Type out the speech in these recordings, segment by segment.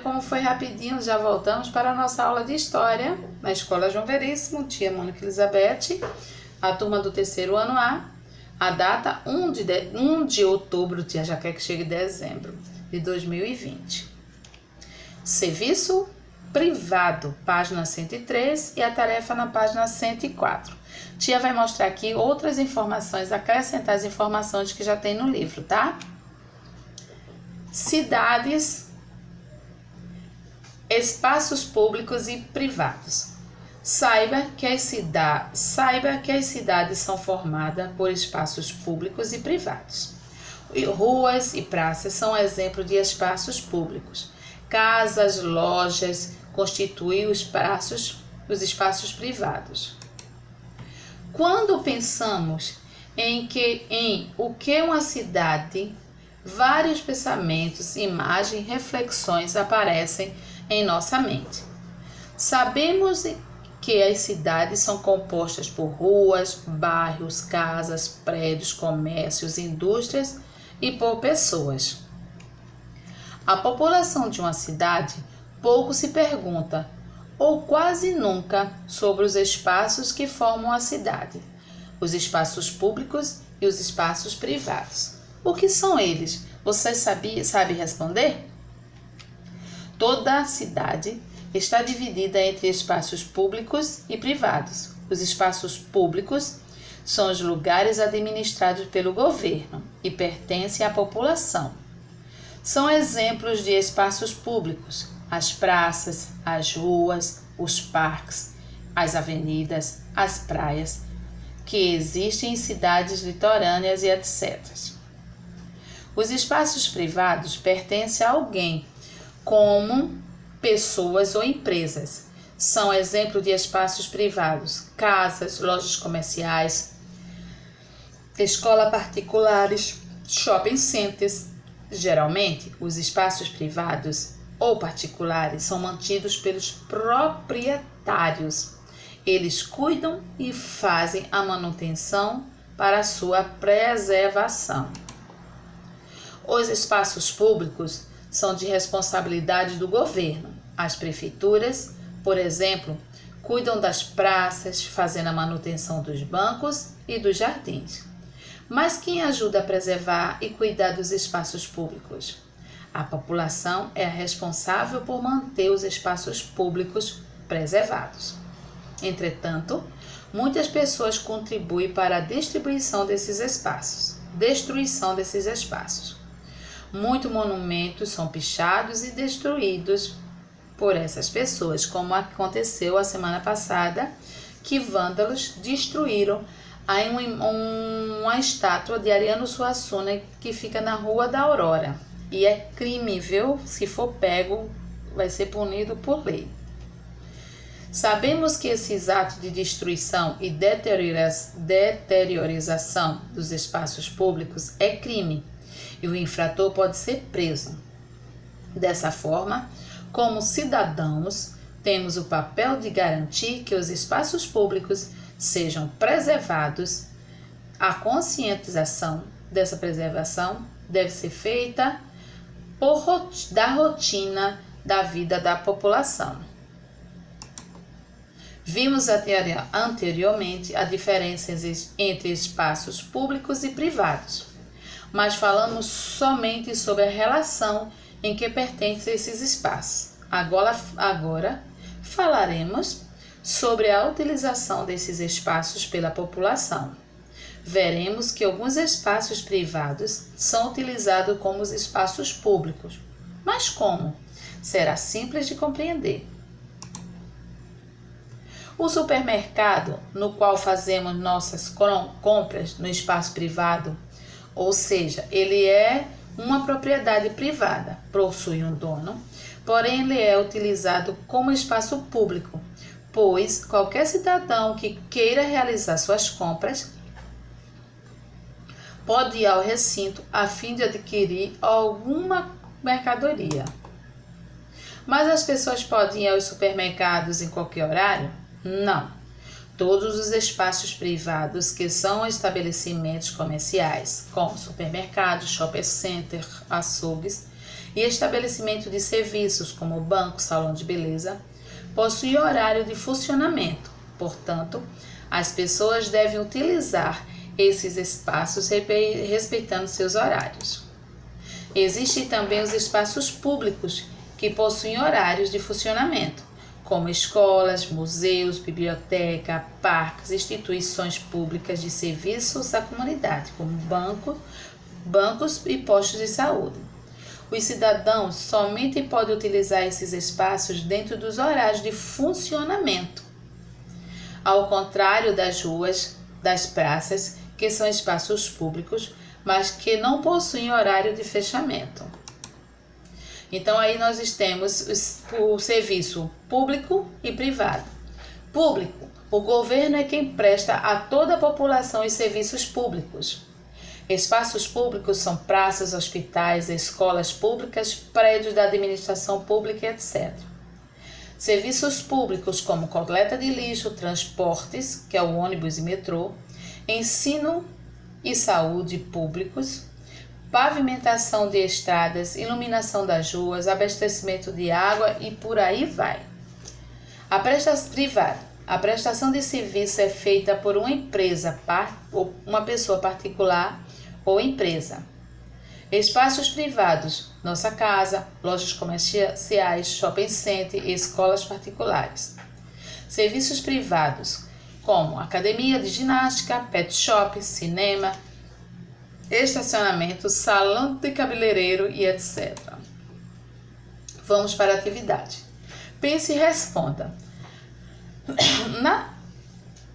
como foi rapidinho, já voltamos para a nossa aula de História na Escola João Veríssimo, tia Mônica Elizabeth, a turma do terceiro ano a data 1 de outubro, tia já quer que chegue dezembro de 2020. Serviço privado, página 103 e a tarefa na página 104. Tia vai mostrar aqui outras informações, acrescentar as informações que já tem no livro, tá? Cidades, espaços públicos e privados. Saiba que as cidades são formadas por espaços públicos e privados. Ruas e praças são exemplo de espaços públicos. Casas, lojas constituem os espaços privados. Quando pensamos em o que uma cidade, vários pensamentos, imagens, reflexões aparecem em nossa mente. Sabemos que as cidades são compostas por ruas, bairros, casas, prédios, comércios, indústrias e por pessoas. A população de uma cidade pouco se pergunta, ou quase nunca, sobre os espaços que formam a cidade, os espaços públicos e os espaços privados. O que são eles? Você sabe responder? Toda a cidade está dividida entre espaços públicos e privados. Os espaços públicos são os lugares administrados pelo governo e pertencem à população. São exemplos de espaços públicos: as praças, as ruas, os parques, as avenidas, as praias, que existem em cidades litorâneas e etc. Os espaços privados pertencem a alguém, como pessoas ou empresas. São exemplo de espaços privados: casas, lojas comerciais, escolas particulares, shopping centers. Geralmente, os espaços privados ou particulares são mantidos pelos proprietários. Eles cuidam e fazem a manutenção para sua preservação. Os espaços públicos são de responsabilidade do governo. As prefeituras, por exemplo, cuidam das praças, fazendo a manutenção dos bancos e dos jardins. Mas quem ajuda a preservar e cuidar dos espaços públicos? A população é a responsável por manter os espaços públicos preservados. Entretanto, muitas pessoas contribuem para a destruição desses espaços. Muitos monumentos são pichados e destruídos por essas pessoas, como aconteceu a semana passada, que vândalos destruíram uma estátua de Ariano Suassuna que fica na Rua da Aurora. E é crime, viu? Se for pego, vai ser punido por lei. Sabemos que esses atos de destruição e deteriorização dos espaços públicos é crime e o infrator pode ser preso. Dessa forma, como cidadãos, temos o papel de garantir que os espaços públicos sejam preservados. A conscientização dessa preservação deve ser feita da rotina da vida da população. Vimos anteriormente a diferença entre espaços públicos e privados, mas falamos somente sobre a relação em que pertencem esses espaços. Agora falaremos sobre a utilização desses espaços pela população. Veremos que alguns espaços privados são utilizados como os espaços públicos. Mas como? Será simples de compreender. O supermercado, no qual fazemos nossas compras no espaço privado, ou seja, ele é uma propriedade privada, possui um dono, porém ele é utilizado como espaço público, pois qualquer cidadão que queira realizar suas compras pode ir ao recinto a fim de adquirir alguma mercadoria. Mas as pessoas podem ir aos supermercados em qualquer horário? Não. Todos os espaços privados que são estabelecimentos comerciais, como supermercados, shopping center, açougues, e estabelecimento de serviços como banco, salão de beleza, possui horário de funcionamento. Portanto, as pessoas devem utilizar esses espaços respeitando seus horários. Existem também os espaços públicos que possuem horários de funcionamento, como escolas, museus, biblioteca, parques, instituições públicas de serviços à comunidade, como bancos e postos de saúde. Os cidadãos somente podem utilizar esses espaços dentro dos horários de funcionamento, ao contrário das ruas, das praças, que são espaços públicos, mas que não possuem horário de fechamento. Então, aí nós temos o serviço público e privado. Público, o governo é quem presta a toda a população os serviços públicos. Espaços públicos são praças, hospitais, escolas públicas, prédios da administração pública, etc. Serviços públicos como coleta de lixo, transportes, que é o ônibus e metrô, ensino e saúde públicos, pavimentação de estradas, iluminação das ruas, abastecimento de água e por aí vai. A prestação privada. A prestação de serviço é feita por uma empresa, ou uma pessoa particular ou empresa. Espaços privados, nossa casa, lojas comerciais, shopping center e escolas particulares. Serviços privados, como academia de ginástica, pet shop, cinema, estacionamento, salão de cabeleireiro e etc. Vamos para a atividade. Pense e responda.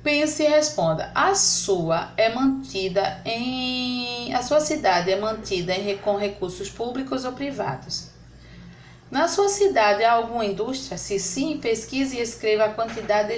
Pense e responda. A sua cidade é mantida com recursos públicos ou privados? Na sua cidade há alguma indústria? Se sim, pesquise e escreva a quantidade